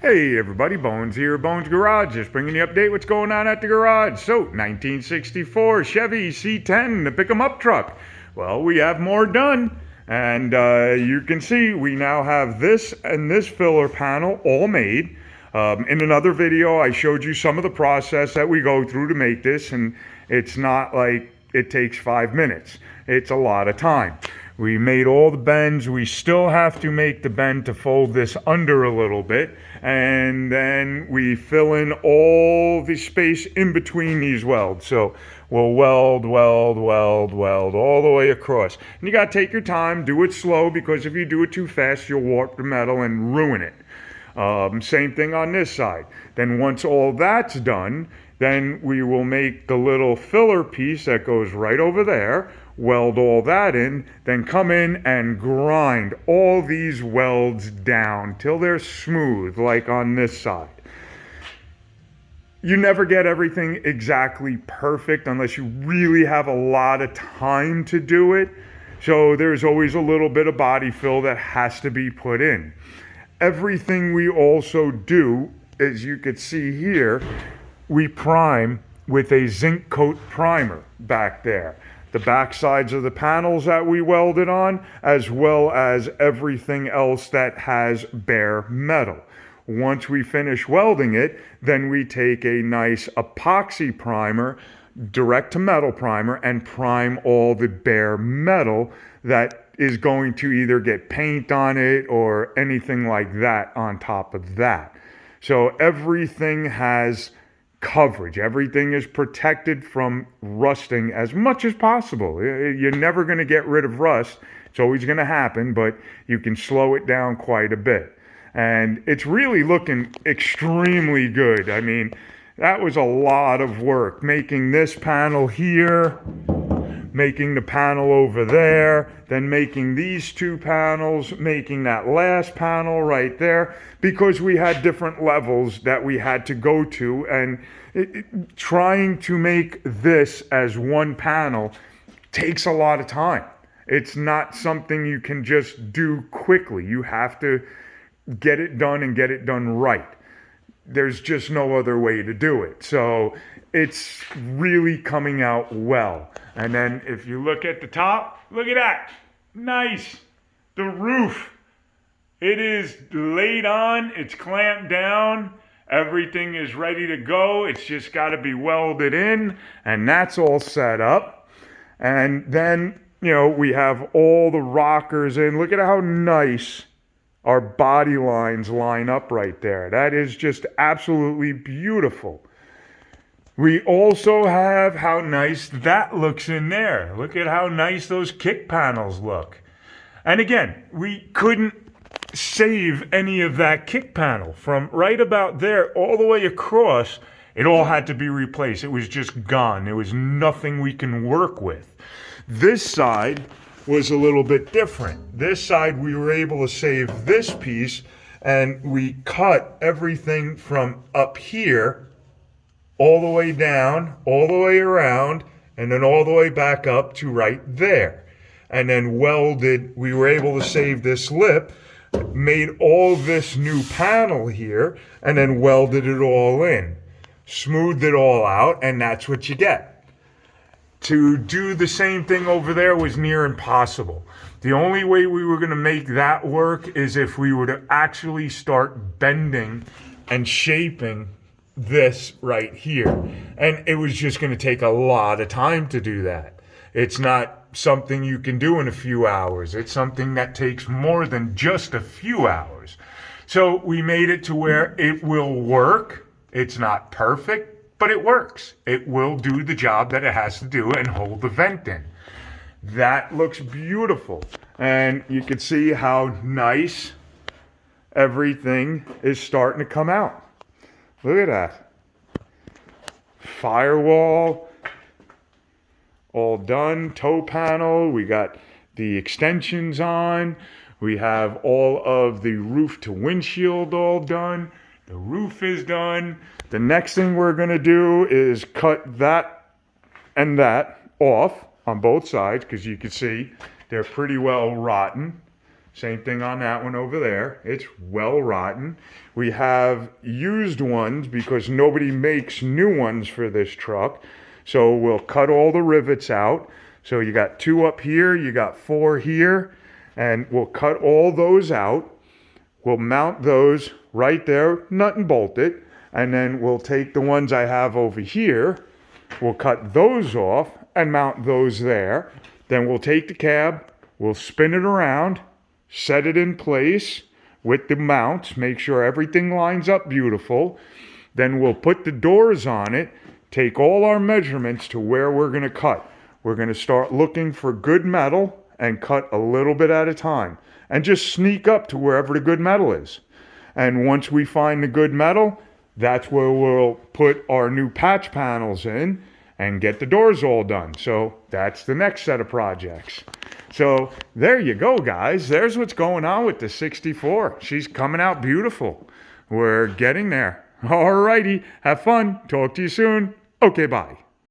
Hey everybody, Bones here, Bones Garage, just bringing you an update what's going on at the garage. So, 1964 Chevy C10, the pick 'em up truck. Well, we have more done, and you can see we now have this and this filler panel all made. In another video, I showed you some of the process that we go through to make this, and it's not like it takes 5 minutes. It's a lot of time. We made all the bends. We still have to make the bend to fold this under a little bit. And then we fill in all the space in between these welds. So we'll weld all the way across. And you got to take your time, do it slow, because if you do it too fast, you'll warp the metal and ruin it. Same thing on this side. Then once all that's done, then we will make the little filler piece that goes right over there, weld all that in, then come in and grind all these welds down till they're smooth, like on this side. You never get everything exactly perfect unless you really have a lot of time to do it. So there's always a little bit of body fill that has to be put in. Everything we also do, as you can see here, we prime with a zinc coat primer back there. The back sides of the panels that we welded on, as well as everything else that has bare metal. Once we finish welding it, then we take a nice epoxy primer, direct to metal primer, and prime all the bare metal that is going to either get paint on it or anything like that on top of that. So everything has coverage. Everything is protected from rusting as much as possible. You're never going to get rid of rust. It's always going to happen, but you can slow it down quite a bit. And it's really looking extremely good. I mean, that was a lot of work. Making this panel here, making the panel over there, then making these two panels, making that last panel right there, because we had different levels that we had to go to, and trying to make this as one panel takes a lot of time. It's not something you can just do quickly. You have to get it done and get it done right. There's just no other way to do it. So it's really coming out well. And then if you look at the top, look at that. Nice. The roof. It is laid on. It's clamped down. Everything is ready to go. It's just got to be welded in. And that's all set up. And then, we have all the rockers in. Look at how nice our body lines line up right there. That is just absolutely beautiful. We also have how nice that looks in there. Look at how nice those kick panels look. And again, we couldn't save any of that kick panel. From right about there all the way across, it all had to be replaced. It was just gone. There was nothing we can work with. This side was a little bit different. This side we were able to save this piece, and we cut everything from up here all the way down, all the way around, and then all the way back up to right there. And then welded, we were able to save this lip, made all this new panel here, and then welded it all in. Smoothed it all out, and that's what you get. To do the same thing over there was near impossible. The only way we were going to make that work is if we were to actually start bending and shaping this right here. And it was just going to take a lot of time to do that. It's not something you can do in a few hours. It's something that takes more than just a few hours. So we made it to where it will work. It's not perfect, but it works. It will do the job that it has to do and hold the vent in. That looks beautiful. And you can see how nice everything is starting to come out. Look at that. Firewall, all done. Toe panel, we got the extensions on. We have all of the roof to windshield all done. The roof is done. The next thing we're going to do is cut that and that off on both sides, because you can see they're pretty well rotten. Same thing on that one over there. It's well rotten. We have used ones because nobody makes new ones for this truck. So we'll cut all the rivets out. So you got 2 up here, you got 4 here, and we'll cut all those out. We'll mount those right there, nut and bolt it, and then we'll take the ones I have over here, we'll cut those off and mount those there. Then we'll take the cab, we'll spin it around, set it in place with the mounts, make sure everything lines up beautiful. Then we'll put the doors on it, take all our measurements to where we're going to cut. We're going to start looking for good metal and cut a little bit at a time. And just sneak up to wherever the good metal is. And once we find the good metal, that's where we'll put our new patch panels in and get the doors all done. So that's the next set of projects. So there you go, guys. There's what's going on with the 64. She's coming out beautiful. We're getting there. All righty. Have fun. Talk to you soon. Okay, bye.